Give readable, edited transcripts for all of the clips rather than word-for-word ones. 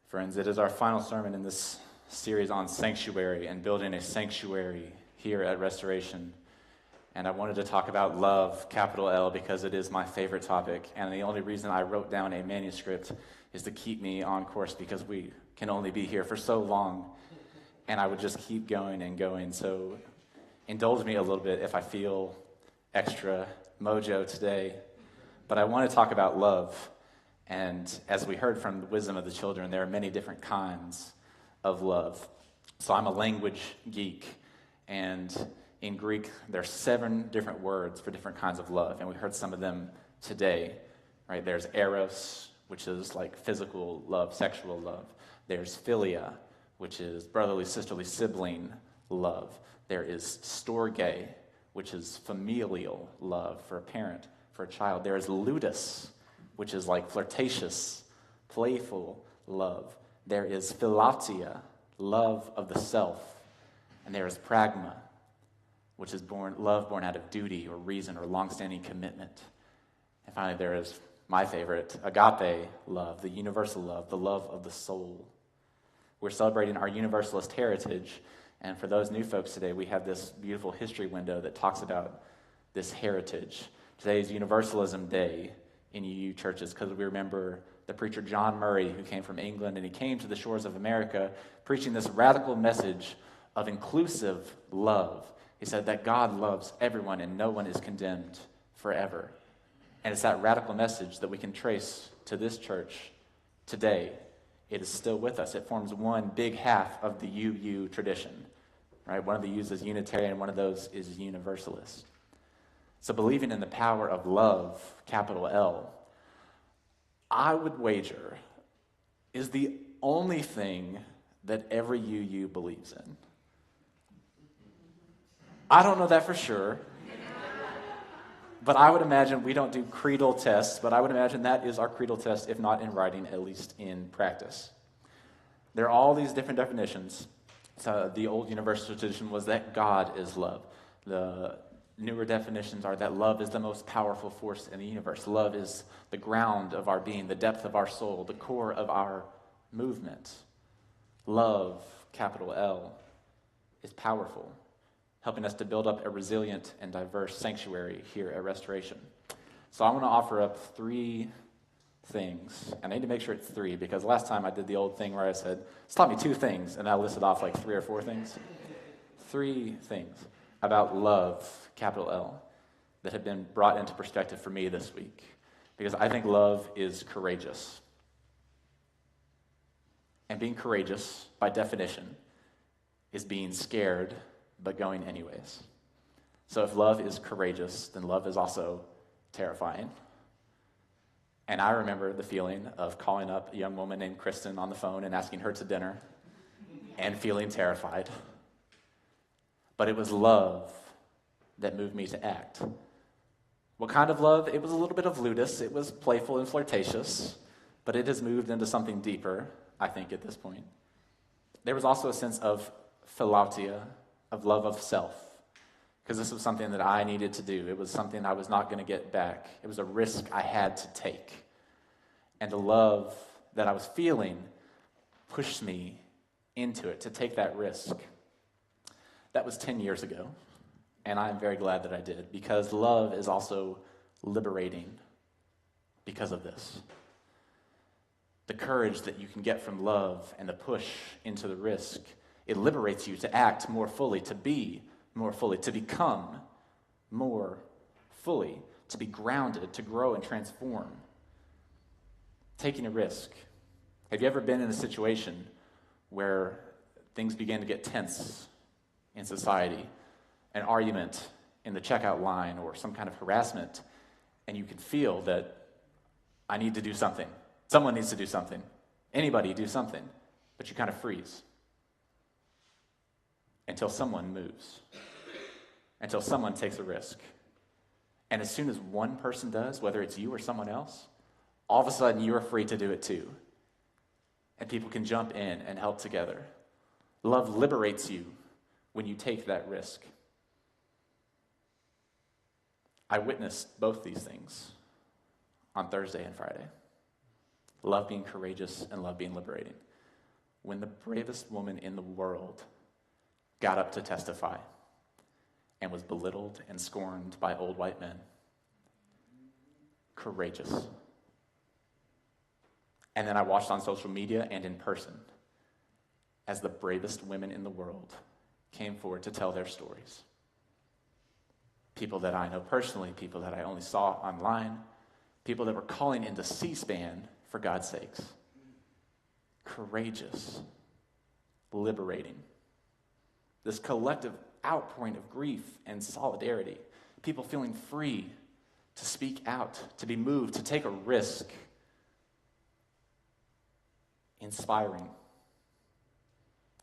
Friends, it is our final sermon in this series on sanctuary and building a sanctuary here at Restoration. And I wanted to talk about love, capital L, because it is my favorite topic. And the only reason I wrote down a manuscript is to keep me on course, because we can only be here for so long. And I would just keep going and going. So indulge me a little bit if I feel extra mojo today. But I want to talk about love. And as we heard from the wisdom of the children, there are many different kinds of love. So I'm a language geek, and in Greek, there are 7 different words for different kinds of love, and we heard some of them today, right? There's eros, which is like physical love, sexual love. There's philia, which is brotherly, sisterly, sibling love. There is storge, which is familial love for a parent, for a child. There is ludus, which is like flirtatious, playful love. There is philatia, love of the self. And there is pragma, which is love born out of duty or reason or long-standing commitment. And finally, there is my favorite, agape love, the universal love, the love of the soul. We're celebrating our Universalist heritage, and for those new folks today, we have this beautiful history window that talks about this heritage. Today is Universalism Day in UU churches, because we remember the preacher John Murray, who came from England, and he came to the shores of America preaching this radical message of inclusive love. He said that God loves everyone and no one is condemned forever. And it's that radical message that we can trace to this church today. It is still with us. It forms one big half of the UU tradition, right? One of the U's is Unitarian, one of those is Universalist. So believing in the power of love, capital L, I would wager is the only thing that every UU believes in. I don't know that for sure, but I would imagine we don't do creedal tests, but I would imagine that is our creedal test, if not in writing, at least in practice. There are all these different definitions. So the old universal tradition was that God is love. The newer definitions are that love is the most powerful force in the universe. Love is the ground of our being, the depth of our soul, the core of our movement. Love, capital L, is powerful, helping us to build up a resilient and diverse sanctuary here at Restoration. So I want to offer up 3 things. And I need to make sure it's 3, because last time I did the old thing where I said, it's taught me 2 things, and I listed off like 3 or 4 things. 3 things about love, capital L, that have been brought into perspective for me this week. Because I think love is courageous. And being courageous, by definition, is being scared, but going anyways. So if love is courageous, then love is also terrifying. And I remember the feeling of calling up a young woman named Kristen on the phone and asking her to dinner and feeling terrified. But it was love that moved me to act. What kind of love? It was a little bit of ludus. It was playful and flirtatious, but it has moved into something deeper, I think, at this point. There was also a sense of philatia, of love of self, because this was something that I needed to do. It was something I was not going to get back. It was a risk I had to take. And the love that I was feeling pushed me into it, to take that risk. That was 10 years ago, and I'm very glad that I did, because love is also liberating because of this. The courage that you can get from love and the push into the risk, it liberates you to act more fully, to be more fully, to become more fully, to be grounded, to grow and transform. Taking a risk. Have you ever been in a situation where things begin to get tense in society? An argument in the checkout line or some kind of harassment, and you can feel that I need to do something. Someone needs to do something. Anybody do something. But you kind of freeze until someone moves, until someone takes a risk. And as soon as one person does, whether it's you or someone else, all of a sudden you are free to do it too. And people can jump in and help together. Love liberates you when you take that risk. I witnessed both these things on Thursday and Friday. Love being courageous and love being liberating. When the bravest woman in the world got up to testify and was belittled and scorned by old white men. Courageous. And then I watched on social media and in person as the bravest women in the world came forward to tell their stories. People that I know personally, people that I only saw online, people that were calling into C-SPAN for God's sakes. Courageous, liberating. This collective outpouring of grief and solidarity. People feeling free to speak out, to be moved, to take a risk. Inspiring.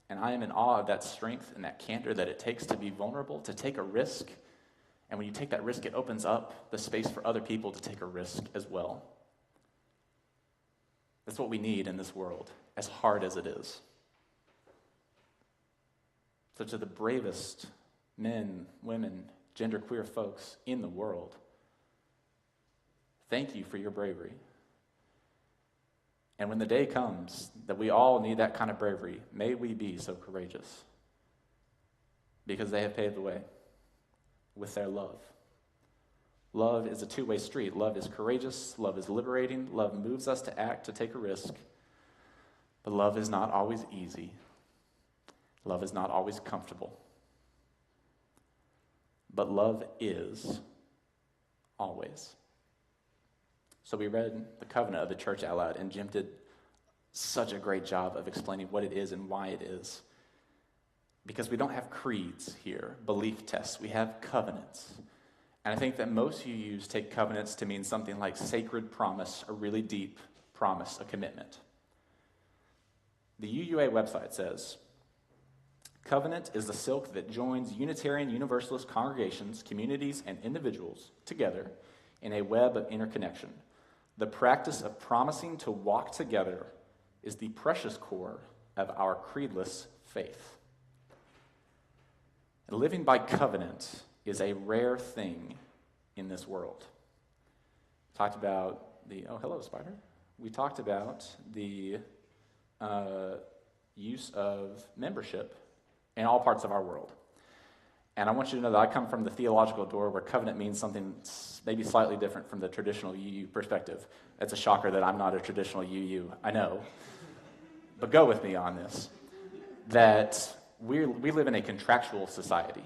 And I am in awe of that strength and that candor that it takes to be vulnerable, to take a risk. And when you take that risk, it opens up the space for other people to take a risk as well. That's what we need in this world, as hard as it is. So to the bravest men, women, genderqueer folks in the world, thank you for your bravery. And when the day comes that we all need that kind of bravery, may we be so courageous. Because they have paved the way with their love. Love is a two-way street. Love is courageous. Love is liberating. Love moves us to act, to take a risk. But love is not always easy. Love is not always comfortable. But love is always. So we read the covenant of the church out loud, and Jim did such a great job of explaining what it is and why it is. Because we don't have creeds here, belief tests. We have covenants. And I think that most of you take covenants to mean something like sacred promise, a really deep promise, a commitment. The UUA website says, covenant is the silk that joins Unitarian Universalist congregations, communities, and individuals together in a web of interconnection. The practice of promising to walk together is the precious core of our creedless faith. Living by covenant is a rare thing in this world. Talked about oh, hello, spider. We talked about the use of membership in all parts of our world. And I want you to know that I come from the theological door where covenant means something maybe slightly different from the traditional UU perspective. It's a shocker that I'm not a traditional UU, I know. But go with me on this. That we live in a contractual society,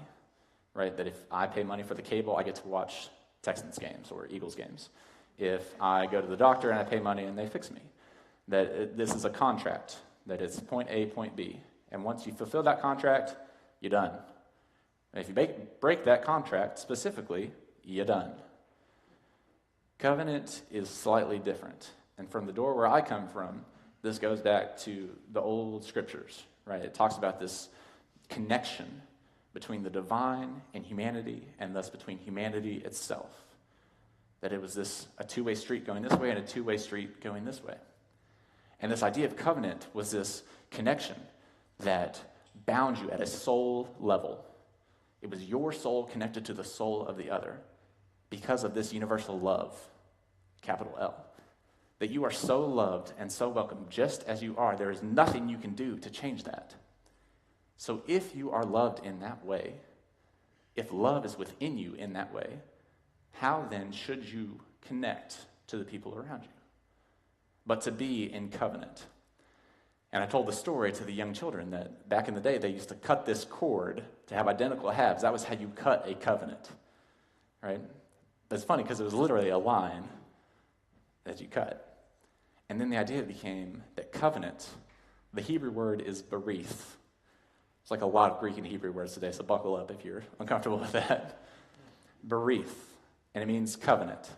right? That if I pay money for the cable, I get to watch Texans games or Eagles games. If I go to the doctor and I pay money and they fix me. This is a contract, that it's point A, point B. And once you fulfill that contract, you're done. And if you break that contract specifically, you're done. Covenant is slightly different. And from the door where I come from, this goes back to the old scriptures, right? It talks about this connection between the divine and humanity, and thus between humanity itself. That it was a two-way street going this way and a two-way street going this way. And this idea of covenant was this connection that bound you at a soul level. It was your soul connected to the soul of the other because of this universal love, capital L. That you are so loved and so welcome just as you are. There is nothing you can do to change that. So if you are loved in that way, if love is within you in that way, how then should you connect to the people around you? But to be in covenant. And I told the story to the young children that back in the day, they used to cut this cord to have identical halves. That was how you cut a covenant, right? But it's funny because it was literally a line that you cut. And then the idea became that covenant, the Hebrew word is berith. It's like a lot of Greek and Hebrew words today, so buckle up if you're uncomfortable with that. berith, and it means covenant.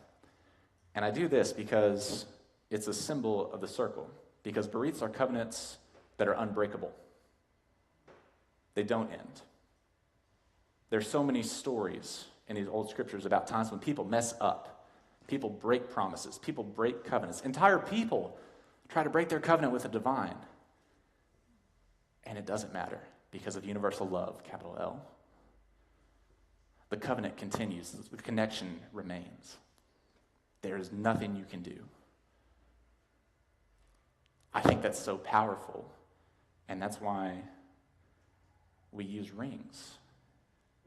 And I do this because it's a symbol of the circle, because beriths are covenants that are unbreakable. They don't end. There's so many stories in these old scriptures about times when people mess up. People break promises. People break covenants. Entire people try to break their covenant with the divine. And it doesn't matter because of universal love, capital L. The covenant continues. The connection remains. There is nothing you can do. I think that's so powerful, and that's why we use rings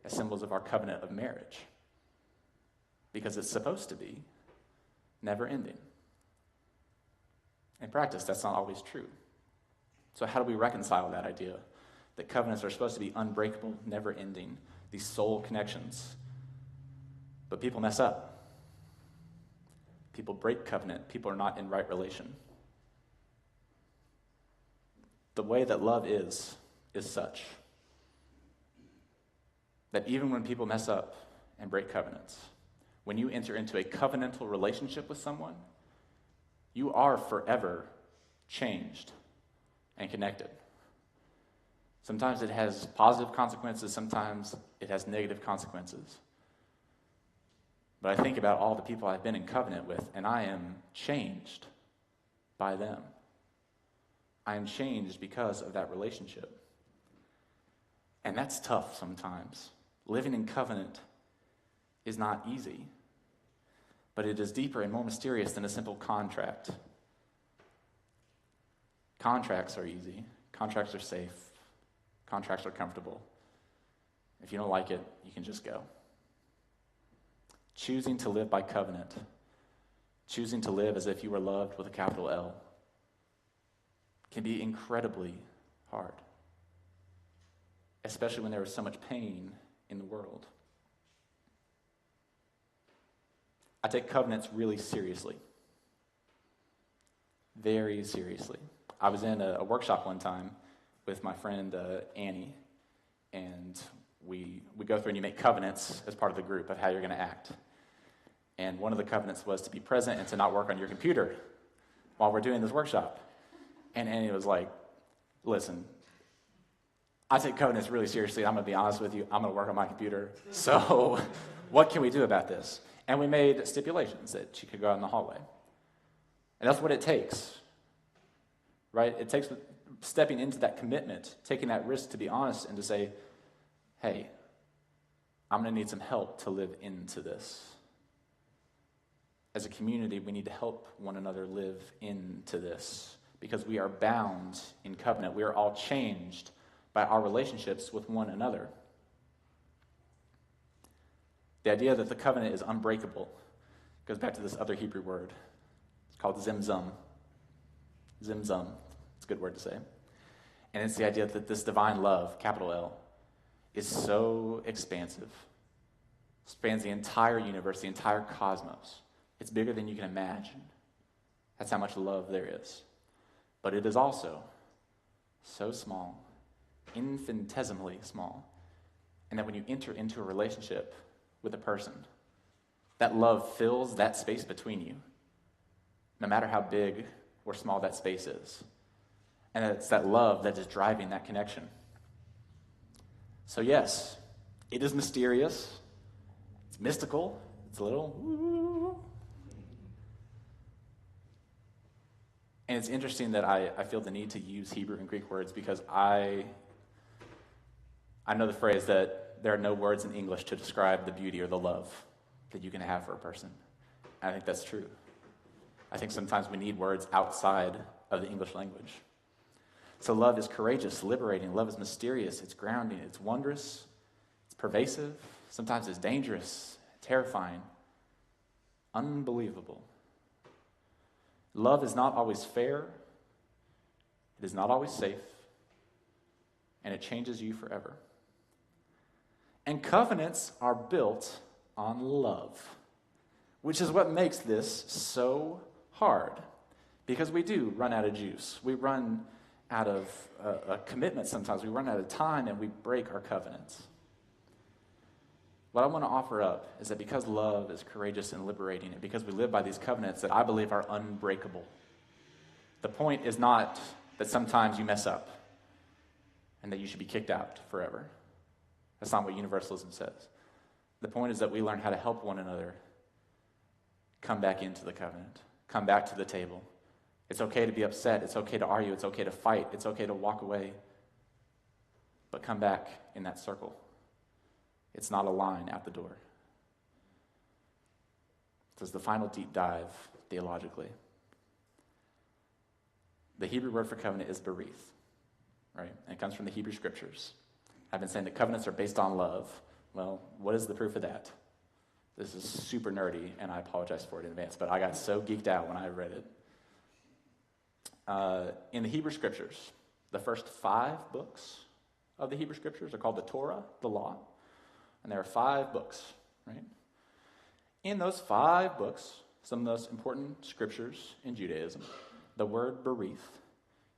as symbols of our covenant of marriage, because it's supposed to be never-ending. In practice, that's not always true. So how do we reconcile that idea that covenants are supposed to be unbreakable, never-ending, these soul connections? But people mess up. People break covenant. People are not in right relation. The way that love is such that even when people mess up and break covenants, when you enter into a covenantal relationship with someone, you are forever changed and connected. Sometimes it has positive consequences, sometimes it has negative consequences. But I think about all the people I've been in covenant with, and I am changed by them. I am changed because of that relationship. And that's tough sometimes. Living in covenant is not easy, but it is deeper and more mysterious than a simple contract. Contracts are easy. Contracts are safe. Contracts are comfortable. If you don't like it, you can just go. Choosing to live by covenant, choosing to live as if you were loved with a capital L, can be incredibly hard, especially when there is so much pain in the world. I take covenants really seriously, very seriously. I was in a workshop one time with my friend Annie, and we go through and you make covenants as part of the group of how you're going to act. And one of the covenants was to be present and to not work on your computer while we're doing this workshop. And Annie was like, listen, I take covenants really seriously. I'm going to be honest with you. I'm going to work on my computer. So what can we do about this? And we made stipulations that she could go out in the hallway. And that's what it takes, right? It takes stepping into that commitment, taking that risk to be honest and to say, hey, I'm going to need some help to live into this. As a community, we need to help one another live into this because we are bound in covenant. We are all changed by our relationships with one another. The idea that the covenant is unbreakable goes back to this other Hebrew word. It's called zimzum. Zimzum. It's a good word to say. And it's the idea that this divine love, capital L, is so expansive. Spans the entire universe, the entire cosmos. It's bigger than you can imagine. That's how much love there is. But it is also so small, infinitesimally small, and that when you enter into a relationship with a person, that love fills that space between you, no matter how big or small that space is. And it's that love that is driving that connection. So yes, it is mysterious, it's mystical, it's a little woo. And it's interesting that I feel the need to use Hebrew and Greek words because I know the phrase that there are no words in English to describe the beauty or the love that you can have for a person. And I think that's true. I think sometimes we need words outside of the English language. So love is courageous, liberating. Love is mysterious. It's grounding. It's wondrous. It's pervasive. Sometimes it's dangerous, terrifying, unbelievable. Love is not always fair. It is not always safe. And it changes you forever. And covenants are built on love, which is what makes this so hard. Because we do run out of juice. We run out of a commitment sometimes. We run out of time and we break our covenants. What I want to offer up is that because love is courageous and liberating, and because we live by these covenants that I believe are unbreakable, the point is not that sometimes you mess up and that you should be kicked out forever. That's not what Universalism says. The point is that we learn how to help one another come back into the covenant, come back to the table. It's okay to be upset. It's okay to argue. It's okay to fight. It's okay to walk away. But come back in that circle. It's not a line out the door. This is the final deep dive theologically. The Hebrew word for covenant is berith, right? And it comes from the Hebrew scriptures. I've been saying that covenants are based on love. Well, what is the proof of that? This is super nerdy, and I apologize for it in advance, but I got so geeked out when I read it. In the Hebrew scriptures, the first 5 books of the Hebrew scriptures are called the Torah, the law. And there are 5 books, right? In those 5 books, some of the most important scriptures in Judaism, the word berith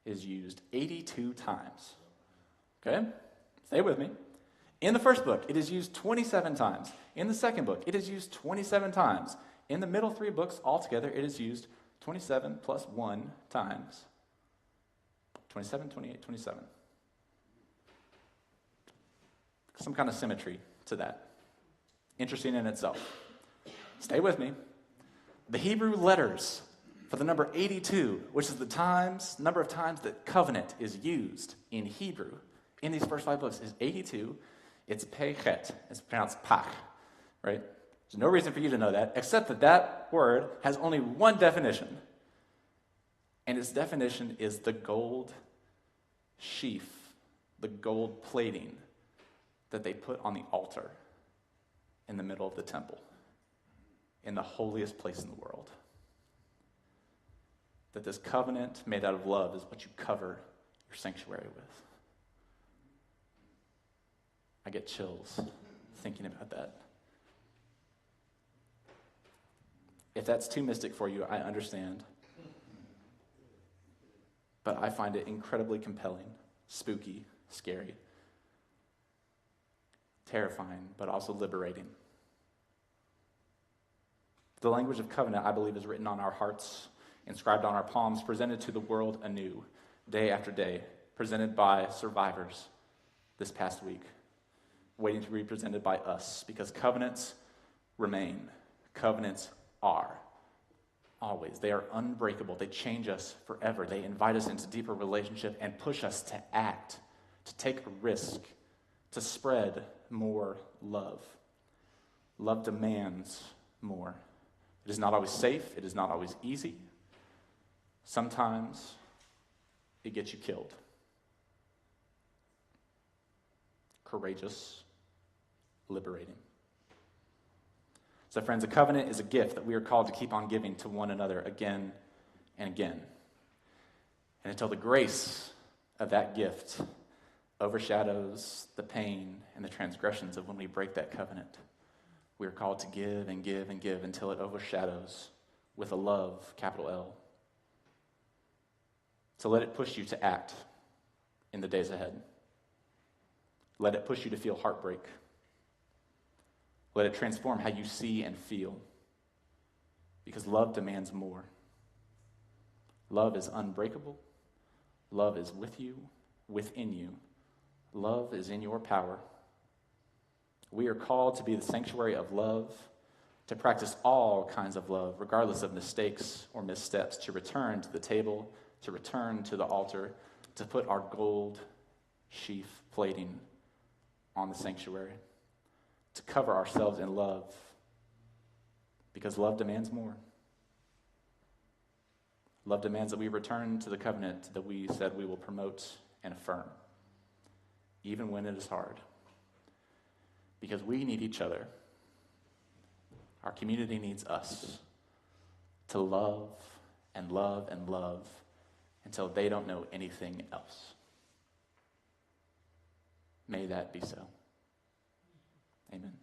is used 82 times. Okay? Stay with me. In the first book, it is used 27 times. In the second book, it is used 27 times. In the middle 3 books altogether, it is used 27 plus 1 times. 27, 28, 27. Some kind of symmetry to that. Interesting in itself. Stay with me. The Hebrew letters for the number 82, which is the number of times that covenant is used in Hebrew in these first 5 books, is 82. It's pechet. It's pronounced pach, right? There's no reason for you to know that, except that that word has only one definition. And its definition is the gold sheaf, the gold plating that they put on the altar in the middle of the temple, in the holiest place in the world. That this covenant made out of love is what you cover your sanctuary with. I get chills thinking about that. If that's too mystic for you, I understand. But I find it incredibly compelling, spooky, scary, terrifying, but also liberating. The language of covenant, I believe, is written on our hearts, inscribed on our palms, presented to the world anew, day after day, presented by survivors this past week, waiting to be presented by us, because covenants remain. Covenants are. Always. They are unbreakable. They change us forever. They invite us into deeper relationship and push us to act, to take a risk, to spread more love. Love demands more. It is not always safe. It is not always easy. Sometimes it gets you killed. Courageous, liberating. So friends, a covenant is a gift that we are called to keep on giving to one another again and again. And until the grace of that gift overshadows the pain and the transgressions of when we break that covenant, we are called to give and give and give until it overshadows with a love, capital L. So let it push you to act in the days ahead. Let it push you to feel heartbreak. Let it transform how you see and feel. Because love demands more. Love is unbreakable. Love is with you, within you. Love is in your power. We are called to be the sanctuary of love, to practice all kinds of love, regardless of mistakes or missteps, to return to the table, to return to the altar, to put our gold sheaf plating on the sanctuary, to cover ourselves in love, because love demands more. Love demands that we return to the covenant that we said we will promote and affirm, even when it is hard, because we need each other. Our community needs us to love and love and love until they don't know anything else. May that be so. Amen.